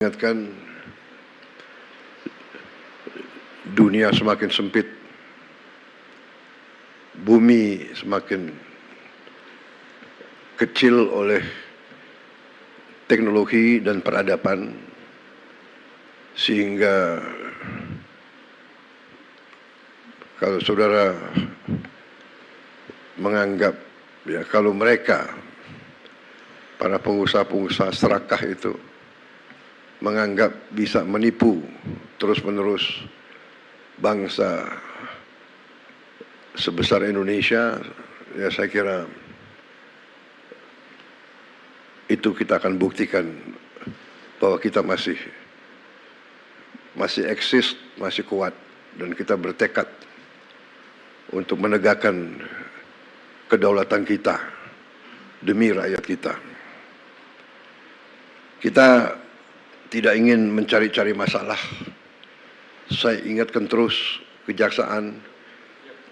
Ingatkan dunia semakin sempit, bumi semakin kecil oleh teknologi dan peradaban, sehingga kalau saudara menganggap kalau mereka para pengusaha-pengusaha serakah itu menganggap bisa menipu terus-menerus bangsa sebesar Indonesia, saya kira itu kita akan buktikan bahwa kita masih eksis, masih kuat, dan kita bertekad untuk menegakkan kedaulatan kita demi rakyat kita. Kita tidak ingin mencari-cari masalah. Saya ingatkan terus kejaksaan,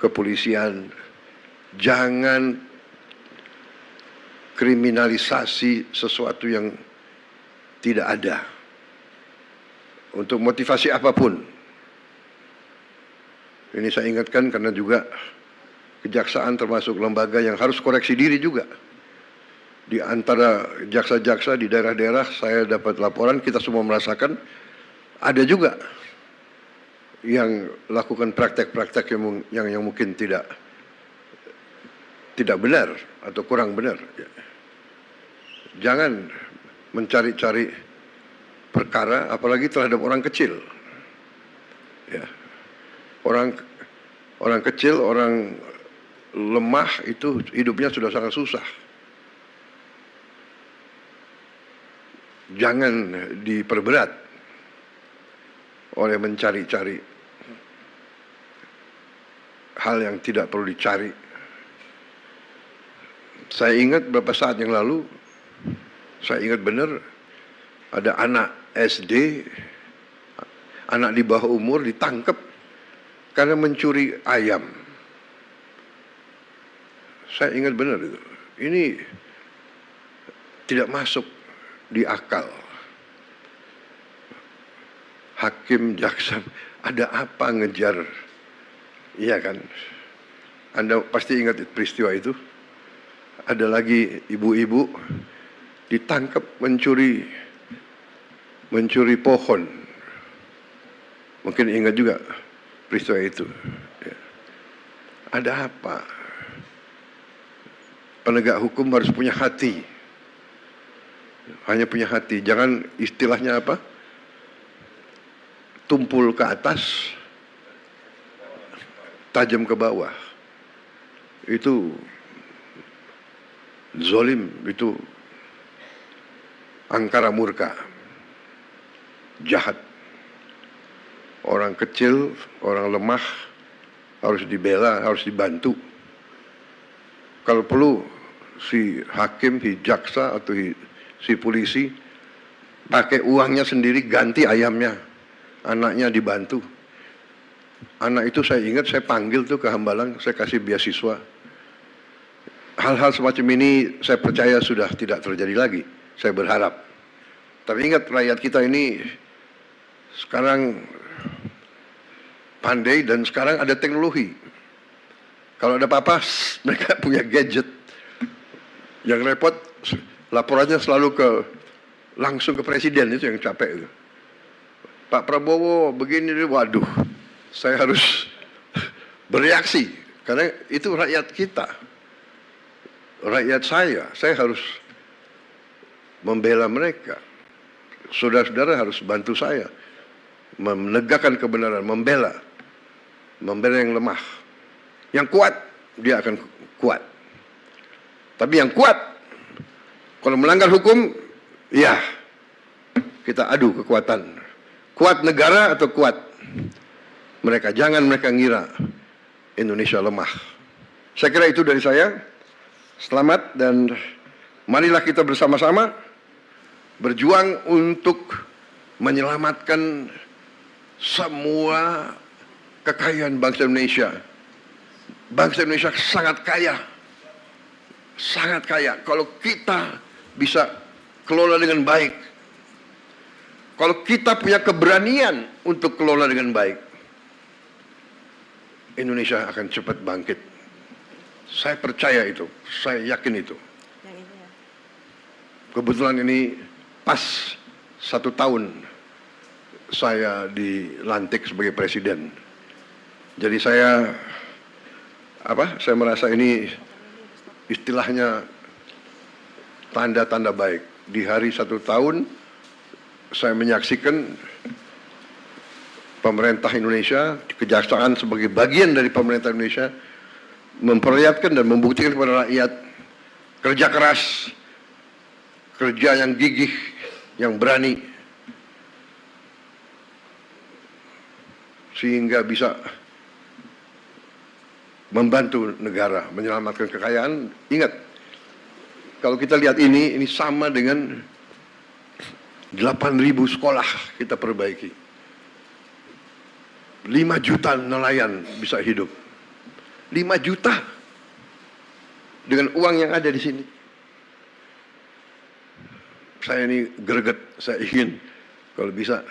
kepolisian, jangan kriminalisasi sesuatu yang tidak ada untuk motivasi apapun. Ini saya ingatkan karena juga kejaksaan termasuk lembaga yang harus koreksi diri juga. Di antara jaksa-jaksa di daerah-daerah, saya dapat laporan, kita semua merasakan ada juga yang lakukan praktek-praktek yang mungkin tidak benar atau kurang benar. Jangan mencari-cari perkara, apalagi terhadap orang kecil. Ya. Orang kecil, orang lemah itu hidupnya sudah sangat susah. Jangan diperberat oleh mencari-cari hal yang tidak perlu dicari. Saya ingat beberapa saat yang lalu, saya ingat benar ada anak SD, anak di bawah umur ditangkap karena mencuri ayam. Saya ingat benar itu. Ini tidak masuk di akal. Hakim, jaksa, ada apa ngejar? Iya kan? Anda pasti ingat peristiwa itu. Ada lagi ibu-ibu ditangkap mencuri pohon. Mungkin ingat juga peristiwa itu. Ya. Ada apa? Penegak hukum harus punya hati. Hanya punya hati, jangan istilahnya apa? Tumpul ke atas, tajam ke bawah. Itu zolim, itu angkara murka, jahat. Orang kecil, orang lemah harus dibela, harus dibantu. Kalau perlu si hakim, si jaksa atau si polisi pakai uangnya sendiri ganti ayamnya, anaknya dibantu. Anak itu saya ingat, saya panggil tuh ke Hambalang, saya kasih beasiswa. Hal-hal semacam ini saya percaya sudah tidak terjadi lagi, saya berharap. Tapi ingat, rakyat kita ini sekarang pandai dan sekarang ada teknologi. Kalau ada apa-apa, mereka punya gadget. Yang repot, laporannya selalu langsung ke presiden, itu yang capek itu. Pak Prabowo begini, waduh, saya harus bereaksi karena itu rakyat kita, rakyat saya harus membela mereka. Saudara-saudara harus bantu saya menegakkan kebenaran, membela yang lemah. Yang kuat dia akan kuat, tapi yang kuat kalau melanggar hukum, ya kita adu kekuatan. Kuat negara atau kuat mereka. Jangan mereka ngira Indonesia lemah. Saya kira itu dari saya. Selamat, dan marilah kita bersama-sama berjuang untuk menyelamatkan semua kekayaan bangsa Indonesia. Bangsa Indonesia sangat kaya. Sangat kaya. Kalau kita bisa kelola dengan baik, Kalau kita punya keberanian untuk kelola dengan baik, Indonesia akan cepat bangkit. Saya percaya itu, saya yakin itu. Kebetulan ini pas 1 tahun saya dilantik sebagai presiden. Jadi saya merasa ini istilahnya tanda-tanda baik. Di hari 1 tahun saya menyaksikan pemerintah Indonesia, kejaksaan sebagai bagian dari pemerintah Indonesia memperlihatkan dan membuktikan kepada rakyat kerja keras, kerja yang gigih, yang berani, sehingga bisa membantu negara, menyelamatkan kekayaan. Ingat, kalau kita lihat ini sama dengan 8.000 sekolah kita perbaiki. 5 juta nelayan bisa hidup. 5 juta dengan uang yang ada di sini. Saya ini greget, saya ingin kalau bisa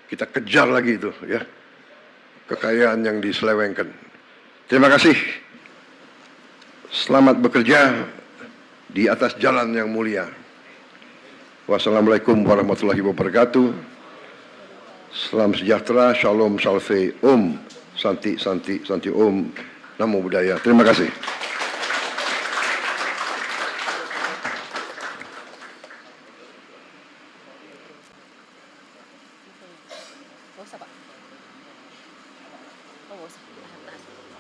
kita kejar lagi itu ya, kekayaan yang diselewengkan. Terima kasih. Selamat bekerja di atas jalan yang mulia. Wassalamualaikum warahmatullahi wabarakatuh. Salam sejahtera, shalom, salve, om, santi, santi, santi, om, namo buddhaya. Terima kasih. Nggak usah, Pak. Oh, nggak usah. Tahan, tahan.